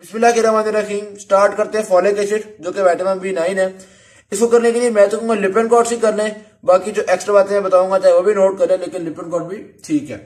बिस्मिल्लाहिर्रहमानिर्रहीम। स्टार्ट करते हैं फॉलिक एसिड जो कि विटामिन B9 है। इसको करने के लिए मैं तो कहूंगा लिपिन कॉर्ड ही कर लें, बाकी जो एक्स्ट्रा बातें मैं बताऊंगा चाहे वो भी नोट कर लें, लेकिन लिपिन कॉर्ड भी ठीक है।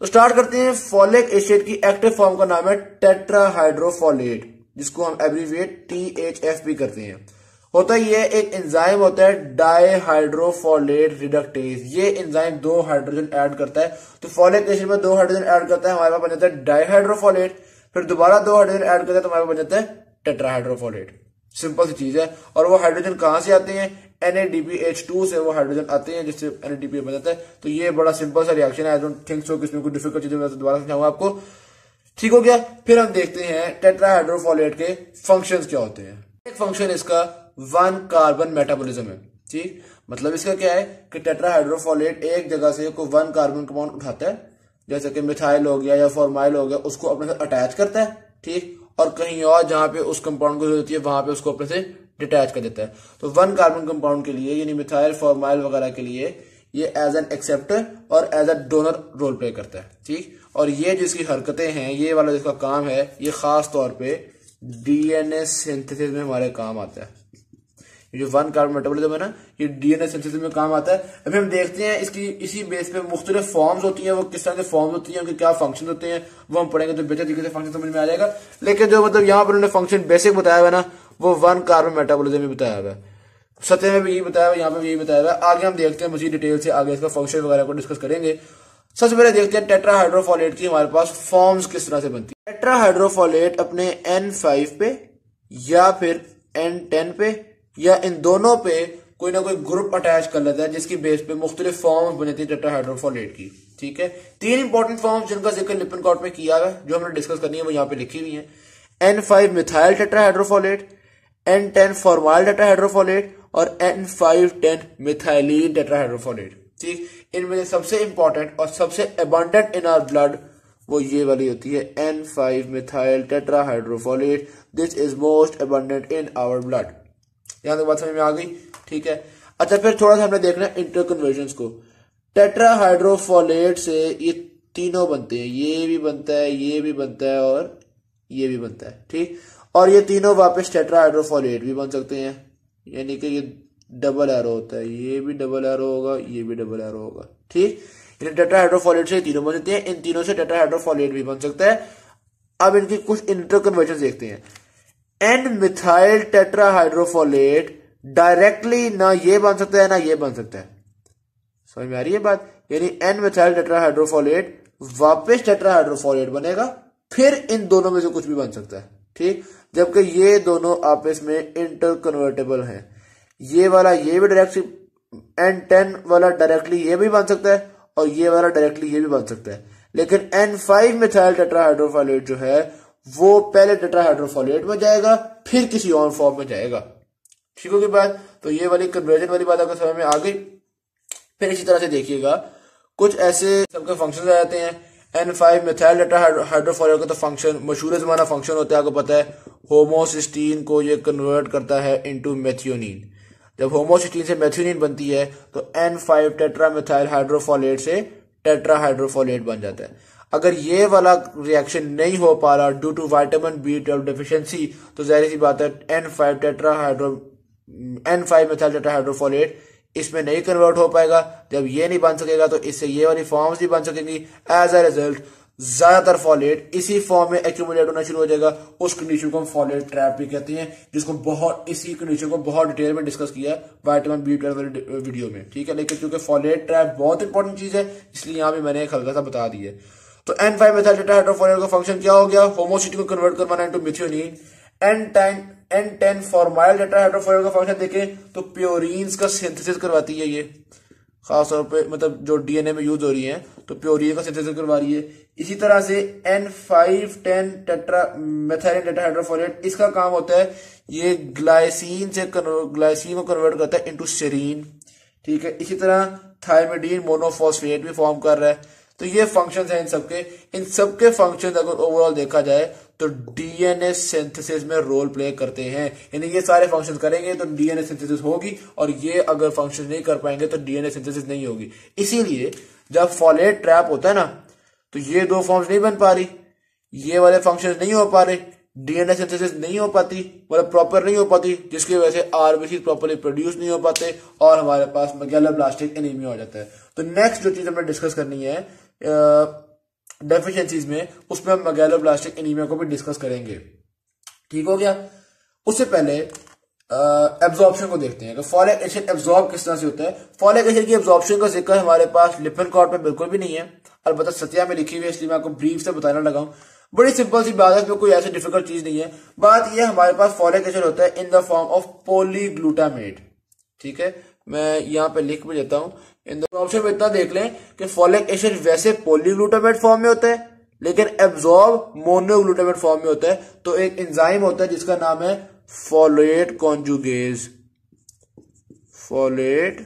तो स्टार्ट करते हैं। फॉलिक एसिड की एक्टिव फॉर्म का नाम है टेट्राहाइड्रोफोलेट, जिसको हम एब्रीविएट THF भी करते हैं। होता ये एक एंजाइम होता है डाईहाइड्रोफोलेट रिडक्टेज। ये एंजाइम 2 हाइड्रोजन ऐड करता है, तो फॉलिक एसिड में 2 हाइड्रोजन ऐड करता है, हमारे पास बन जाता है डाईहाइड्रोफोलेट। फिर दोबारा 2 हाइड्रोजन ऐड करता है तो हमारे पास बन जाता है टेट्राहाइड्रोफोलेट। सिंपल सी चीज है। और वो हाइड्रोजन कहां से आते हैं? NADPH2 से वो हाइड्रोजन आते हैं, जिससे NADP बन जाता है। तो ये बड़ा सिंपल सा रिएक्शन है। आई डोंट थिंक सो कि इसमें कोई डिफिकल्ट चीजें दोबारा समझाऊंगा आपको। ठीक हो गया। फिर हम देखते हैं टेट्राहाइड्रोफोलेट के फंक्शंस क्या होते हैं। एक फंक्शन इसका 1 कार्बन मेटाबॉलिज्म है। ठीक, मतलब इसका क्या है कि टेट्राहाइड्रोफोलेट एक जगह से कोई 1 कार्बन कंपाउंड उठाता है, जैसे कि मिथाइल हो गया या फॉर्माइल हो गया, उसको अपने साथ अटैच करता है। ठीक, और कहीं और जहां पे उस कंपाउंड को जरूरत होती है वहां पे उसको अपने से डिटैच कर देता है। तो 1 कार्बन कंपाउंड के लिए यानी मिथाइल फॉर्माइल वगैरह के लिए ये एज एन एक्सेप्टर और as a donor role play करता है। ठीक, और ये जिसकी हरकतें हैं, ये वाला जिसका काम है, ये खास तौर पे DNA सिंथेसिस में हमारे काम आता है। ये जो 1 कार्बन मेटाबॉलिज्म है ना, ये DNA सिंथेसिस में काम आता है। अभी हम देखते हैं इसकी इसी बेस पे मुख्तलिफ फॉर्म्स होती हैं, वो किस तरह से फॉर्म्स होती हैं, उनके क्या फंक्शन होते हैं, वो हम पढ़ेंगे तो बेहतर तरीके से फंक्शन समझ में आ जाएगा। लेकिन जो मतलब यहाँ पर उन्होंने फंक्शन बेसिक बताया हुआ है ना, वो 1 कार्बन मेटाबॉलिज्म में बताया हुआ है। सत्य में भी यही बताया हुआ है, यहाँ पे भी यही बताया हुआ है। आगे हम देखते हैं मजीद डिटेल से, आगे इसका फंक्शन वगैरह को डिस्कस करेंगे। सबसे पहले देखते हैं टेट्राहाइड्रोफोलेट की हमारे पास फॉर्म्स किस तरह से बनती है। टेट्राहाइड्रोफोलेट अपने N5 पे या फिर N10 पे या इन दोनों पे कोई ना कोई ग्रुप अटैच कर लेता है, जिसकी बेस पे मुख्तलिफ फॉर्म्स बनती है टेट्राहाइड्रोफोलेट की। ठीक है, 3 इंपॉर्टेंट फॉर्म्स जिनका जिक्र लिपिन कॉर्ड में किया है, जो हमने डिस्कस करनी है वो यहाँ पे लिखी हुई है। N5 methyl tetrahydrofolate, N10 formyl tetrahydrofolate और N510 मिथाइलिन टेट्राहाइड्रोफोलेट। ठीक, इनमें से सबसे इंपॉर्टेंट और सबसे अबंडेंट इन आवर ब्लड वो ये वाली होती है N5 methyl tetrahydrofolate. This is most abundant in our blood. यहां तक बात समझ में आ गई। ठीक है, अच्छा फिर थोड़ा सा हमने देखना है इंटरकन्वर्जन्स को। टेट्राहाइड्रोफोलेट से ये तीनों बनते हैं, ये भी बनता है, ये भी बनता है और ये भी बनता है। ठीक, और ये तीनों वापस टेट्राहाइड्रोफोलेट भी बन सकते हैं, यानी कि ये डबल एरो होता है, ये भी डबल एरो होगा, ये भी डबल एरो होगा। ठीक, टेट्राहाइड्रोफोलेट से तीनों बन सकते हैं, इन तीनों से टेट्राहाइड्रोफोलेट भी बन सकता है। अब इनकी कुछ इंटरकन्वर्जन देखते हैं। N मिथाइल टेट्राहाइड्रोफोलेट डायरेक्टली ना ये बन सकता है ना ये बन सकता है। समझ में आ रही है बात? यानी N मिथाइल टेट्राहाइड्रोफोलेट वापस टेट्राहाइड्रोफोलेट बनेगा, फिर इन दोनों में से कुछ भी बन सकता है। ठीक, जबकि ये दोनों आपस में इंटरकन्वर्टेबल हैं। ये वाला ये भी डायरेक्टली, N10 वाला डायरेक्टली ये भी बन सकता है और ये वाला डायरेक्टली ये भी बन सकता है। लेकिन N5 मिथाइल टेट्राहाइड्रोफोलेट जो है वो पहले टेट्राहाइड्रोफोलेट में जाएगा, फिर किसी और फॉर्म में जाएगा। ठीक होगी बात? तो ये वाली कन्वर्जन वाली बात अगर समझ में आ गई। फिर इसी तरह से देखिएगा, कुछ ऐसे सबके फंक्शन आ जाते हैं। N5 मिथाइल टेट्राहाइड्रोफोलेट का तो फंक्शन मशहूर जमाना फंक्शन होता है, आपको पता है, होमोसिस्टीन को ये कन्वर्ट करता है इनटू मेथियोनिन। जब होमोसिस्टीन से मेथियोनिन बनती है तो N5 टेट्रा मिथाइल हाइड्रोफोलेट से टेट्राहाइड्रोफोलेट बन जाता है। अगर ये वाला रिएक्शन नहीं हो पा रहा due to vitamin B12 deficiency, तो जाहिर सी बात है N5 मिथाइल टेट्राहाइड्रोफोलेट इसमें नहीं कन्वर्ट हो पाएगा। जब ये नहीं बन सकेगा तो इससे ये वाली फॉर्म्स नहीं बन सकेंगी। एज अ रिजल्ट ज्यादातर फॉलेट इसी फॉर्म में एक्यूमुलेट होना शुरू हो जाएगा। उस कंडीशन को हम फॉलेट ट्रैप भी कहते हैं, जिसको बहुत इसी कंडीशन को बहुत डिटेल में डिस्कस किया विटामिन B12 वीडियो में। ठीक है, लेकिन क्योंकि फॉलेट ट्रैप बहुत इंपॉर्टेंट चीज है, इसलिए यहाँ भी मैंने एक हल्का सा बता दिया। तो N5 मिथाइल टेट्राहाइड्रोफोलेट का फंक्शन क्या हो गया? होमोसिटी को कन्वर्ट करवाना into methionine. N10 formyl tetrahydrofolate का फंक्शन देखें तो प्योरीन्स का सिंथेसिस करवाती है। ये खासतौर पे मतलब जो DNA में यूज हो रही है तो प्योरीन का सिंथेसिस करवा रही है। इसी तरह से N510 मिथाइल टेट्राहाइड्रोफोलेट, इसका काम होता है ये ग्लाइसिन को कन्वर्ट करता है इनटू सेरीन। ठीक है, इसी तरह थायमिडीन मोनोफॉस्फेट भी फॉर्म कर रहा है। तो ये फंक्शंस हैं इन सबके फंक्शंस अगर ओवरऑल देखा जाए तो DNA सिंथेसिस में रोल प्ले करते हैं। यानी ये सारे फंक्शंस करेंगे तो DNA सिंथेसिस होगी, और ये अगर फंक्शन नहीं कर पाएंगे तो DNA सिंथेसिस नहीं होगी। इसीलिए जब फॉलेट ट्रैप होता है ना, तो ये 2 फॉर्म्स नहीं बन पा रही, ये वाले फंक्शंस नहीं हो पा रहे, डीएनए सिंथेसिस नहीं हो पाती, मतलब प्रॉपर नहीं हो पाती, जिसकी वजह से आरबीसी प्रॉपरली प्रोड्यूस नहीं हो पाते और हमारे पास मेगालोब्लास्टिक एनीमिया हो जाता है। तो नेक्स्ट जो चीज हमें डिस्कस करनी है डेफिशिएंसीज में, उसमें हम मेगालोब्लास्टिक एनीमिया को भी डिस्कस करेंगे। ठीक हो गया। उससे पहले एब्जॉर्प्शन को देखते हैं कि फॉलिक एसिड एब्जॉर्ब किस तरह से होता है। फॉलिक एसिड की एब्जॉर्प्शन का जिक्र हमारे पास लिपिनकॉर्ड में बिल्कुल भी नहीं है, अलबत्ता सत्या में लिखी हुई है, इसलिए मैं आपको ब्रीफ से बताना लगा हूं। बड़ी सिंपल सी बात है, इसमें कोई ऐसी डिफिकल्ट चीज नहीं है। बात यह हमारे पास फॉलिक एसिड होता है इन द फॉर्म ऑफ पॉलीग्लूटामेट। ठीक है, मैं यहाँ पे लिख भी देता हूं। इन द ऑप्शन में इतना देख लें कि फॉलिक एसिड वैसे पॉलीग्लूटामेट फॉर्म में होता है, लेकिन एब्जॉर्ब मोनोग्लूटामेट फॉर्म में होता है। तो एक एंजाइम होता है जिसका नाम है फोलेट कॉन्जुगेज। फोलेट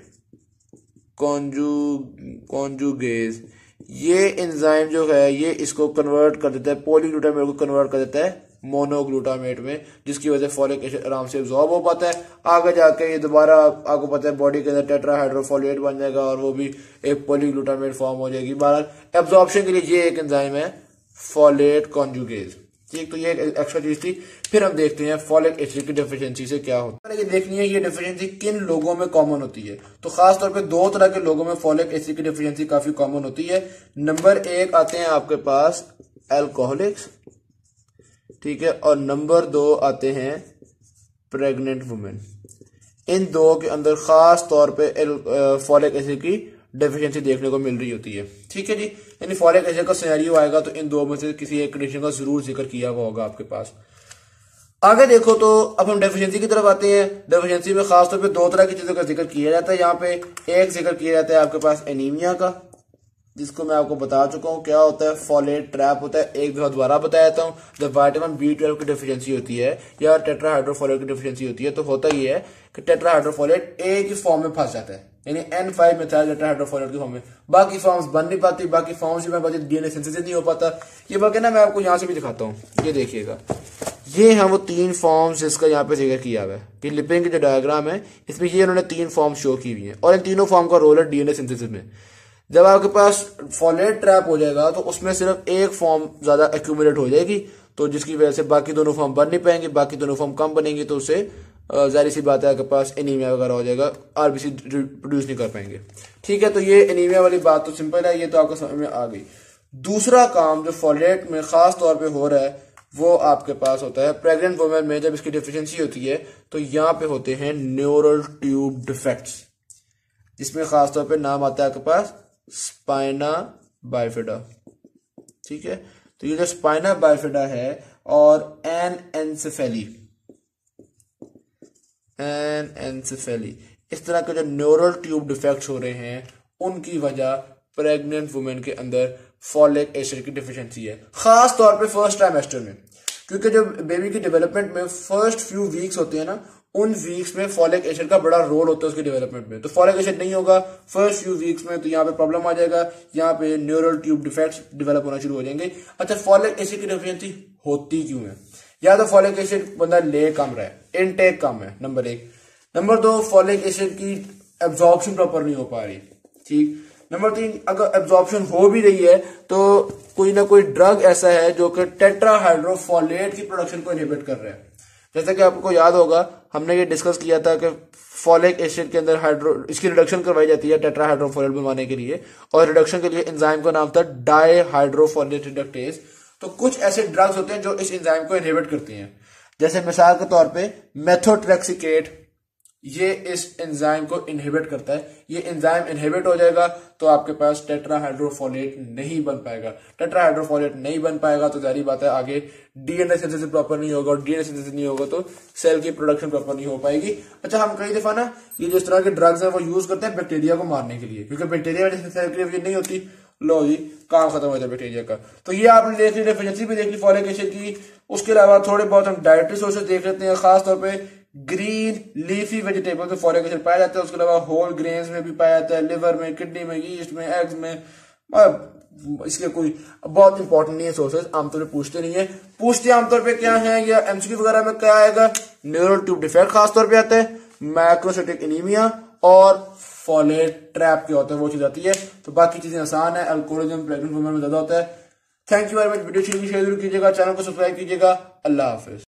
कॉन्जुगेज ये एंजाइम जो है ये इसको कन्वर्ट कर देता है, पॉलीग्लूटामेट को कन्वर्ट कर देता है मोनोग्लूटामेट में, जिसकी वजह से फॉलिक एसिड आराम से एब्जॉर्ब हो पाता है। आगे जाके ये दोबारा आपको पता है बॉडी के अंदर टेट्राहाइड्रोफोलेट बन जाएगा और वो भी एक पॉलीग्लूटामेट फॉर्म हो जाएगी। बहरहाल एब्जॉर्प्शन के लिए ये एक एंजाइम है फोलेट कॉन्जुगेज। ठीक, तो ये एक एक्स्ट्रा चीज थी। फिर हम देखते हैं फॉलिक एसिड की डेफिशिएंसी से क्या होता है। ये देखनी है ये डेफिशिएंसी किन लोगों में कॉमन होती है। तो खास तौर पे दो तरह के लोगों में फॉलिक एसिड की डेफिशिएंसी काफी कॉमन होती है। नंबर एक आते हैं आपके पास अल्कोहलिक्स, ठीक है, और नंबर दो आते हैं प्रेग्नेंट वुमेन। इन दो के अंदर खास तौर पे फॉलिक एसिड की डेफिशिएंसी देखने को मिल रही होती है। ठीक है जी, यानी फॉलिक एसिड का सिनेरियो आएगा तो इन दो में से किसी एक कंडीशन का जरूर जिक्र किया हुआ होगा आपके पास। आगे देखो तो अब हम डेफिशिएंसी की तरफ आते हैं। डेफिशिएंसी में खासतौर पे दो तरह की चीजों का जिक्र किया जाता है। यहाँ पे एक जिक्र किया जाता है आपके पास एनीमिया का, जिसको मैं आपको बता चुका हूँ क्या होता है, फॉलेट ट्रैप होता है। एक दफा दोबारा बताया था हूँ, जब विटामिन B12 की डेफिशिएंसी होती है या टेट्राहाइड्रोफोलेट की डेफिशिएंसी होती है तो होता ही है कि टेट्राहाइड्रोफोलेट एक ही फॉर्म में फंस जाता है, यानी N5 मेथाइल टेट्राहाइड्रोफोलेट की फॉर्म में। बाकी फॉर्म्स बन नहीं पाती, बाकी फॉर्म्स ही बन पाती, डीएनए सिंथेसिस नहीं हो पाता। ये बल्कि ना मैं आपको यहाँ से भी दिखाता हूँ, ये देखिएगा, ये हैं वो तीन फॉर्म्स जिसका यहाँ पे जिक्र किया हुआ है। कि लिपिन की जो डायग्राम है इसमें ये उन्होंने तीन फॉर्म शो की हुई है और इन तीनों फॉर्म का रोल है डीएनए सिंथेसिस में। जब आपके पास फॉलेट ट्रैप हो जाएगा तो उसमें सिर्फ एक फॉर्म ज्यादा एक्यूमुलेट हो जाएगी, तो जिसकी वजह से बाकी दोनों फॉर्म बन नहीं पाएंगे, बाकी दोनों फॉर्म कम बनेंगे, तो उससे जाहिर सी बात है आपके पास एनीमिया वगैरह हो जाएगा, आरबीसी प्रोड्यूस नहीं कर पाएंगे। ठीक है, तो ये एनीमिया वाली बात तो सिंपल है, ये तो आपको समझ में आ गई। दूसरा काम जो फॉलेट में खास तौर पे हो रहा है वो आपके पास होता है प्रेग्नेंट वुमेन में। जब इसकी डिफिशिएंसी होती है तो यहाँ पे होते हैं न्यूरल ट्यूब डिफेक्ट्स, जिसमें खासतौर पे नाम आता है आपके पास स्पाइना बाइफिडा। ठीक है, तो ये जो स्पाइना बाइफिडा है और एनएन्सेफेली, इस तरह के जो न्यूरल ट्यूब डिफेक्ट्स हो रहे हैं उनकी वजह प्रेग्नेंट वुमेन के अंदर फॉलिक एसिड की डिफिशिएंसी है, खास तौर पे फर्स्ट ट्राइमेस्टर में। क्योंकि जो बेबी की डेवलपमेंट में फर्स्ट फ्यू वीक्स होते हैं ना, उन वीक्स में फॉलिक एसिड का बड़ा रोल होता है उसके डेवलपमेंट में। तो फॉलिक एसिड नहीं होगा फर्स्ट फ्यू वीक्स में तो यहाँ पे प्रॉब्लम आ जाएगा, यहाँ पे न्यूरल ट्यूब डिफेक्ट्स डेवलप होना शुरू हो जाएंगे। अच्छा, फॉलिक एसिड की डेफिशिएंसी होती क्यों है? या तो फॉलिक एसिड बंदा ले कम रहा है, इनटेक कम है, नंबर एक। नंबर दो, फॉलिक एसिड की एब्जॉर्प्शन प्रॉपर नहीं हो पा रही। ठीक, नंबर तीन, अगर एब्जॉर्प्शन हो भी रही है तो कोई ना कोई ड्रग ऐसा है जो कि टेट्राहाइड्रोफोलेट की प्रोडक्शन को इनहिबिट कर रहा है। जैसा कि आपको याद होगा हमने ये डिस्कस किया था कि फॉलिक एसिड के अंदर इसकी रिडक्शन करवाई जाती है टेट्राहाइड्रोफोलेट बनवाने के लिए, और रिडक्शन के लिए एंजाइम का नाम था डाइहाइड्रोफोलेट रिडक्टेज। तो कुछ ऐसे ड्रग्स होते हैं जो इस एंजाइम को इनहिबिट करती हैं, जैसे मिसाल के तौर पे मेथोट्रेक्सिकेट, ये इस एंजाइम को इनहिबिट करता है। ये एंजाइम इनहिबिट हो जाएगा तो आपके पास टेट्राहाइड्रोफोलेट नहीं बन पाएगा। टेट्राहाइड्रोफोलेट नहीं बन पाएगा तो जारी बात है आगे डीएनए सिंथेसिस प्रॉपर नहीं होगा, और डीएनए सिंथेसिस नहीं होगा तो सेल की प्रोडक्शन प्रॉपर नहीं हो पाएगी। अच्छा, हम कई दफा ना ये जो इस तरह के ड्रग्स है वो यूज करते हैं बैक्टीरिया को मारने के लिए, क्योंकि बैक्टीरिया में सेल की डिवीजन नहीं होती, लो जी काम खत्म हो जाए बैक्टीरिया का। तो ये आपने देख ली, डेफिशिएंसी भी देख ली फॉलिक एसिड की। उसके अलावा थोड़े बहुत हम डाइटरी सोर्सेज देख लेते हैं, खासतौर पर ग्रीन लीफी वेजिटेबल में फॉलिक एसिड पाया जाता है। उसके अलावा होल ग्रेन्स में भी पाया जाता है, लिवर में, किडनी में, यीस्ट में, एग्स में। इसके कोई बहुत इंपॉर्टेंट नहीं है सोर्सेज, आमतौर पे पूछते नहीं है। पूछते आमतौर पे क्या है या एमसीक्यू वगैरह में क्या आएगा, न्यूरल ट्यूब डिफेक्ट खासतौर पे आता है, मैक्रोसाइटिक एनीमिया और फॉलेट ट्रैप क्या होता है वो चीज आती है। तो बाकी चीजें आसान है, अल्कोहलिज्म प्रेग्नेंट वुमेन में ज्यादा होता है, thank you very much. Video share जरूर कीजिएगा, चैनल को सब्सक्राइब कीजिएगा। अल्लाह हाफिज।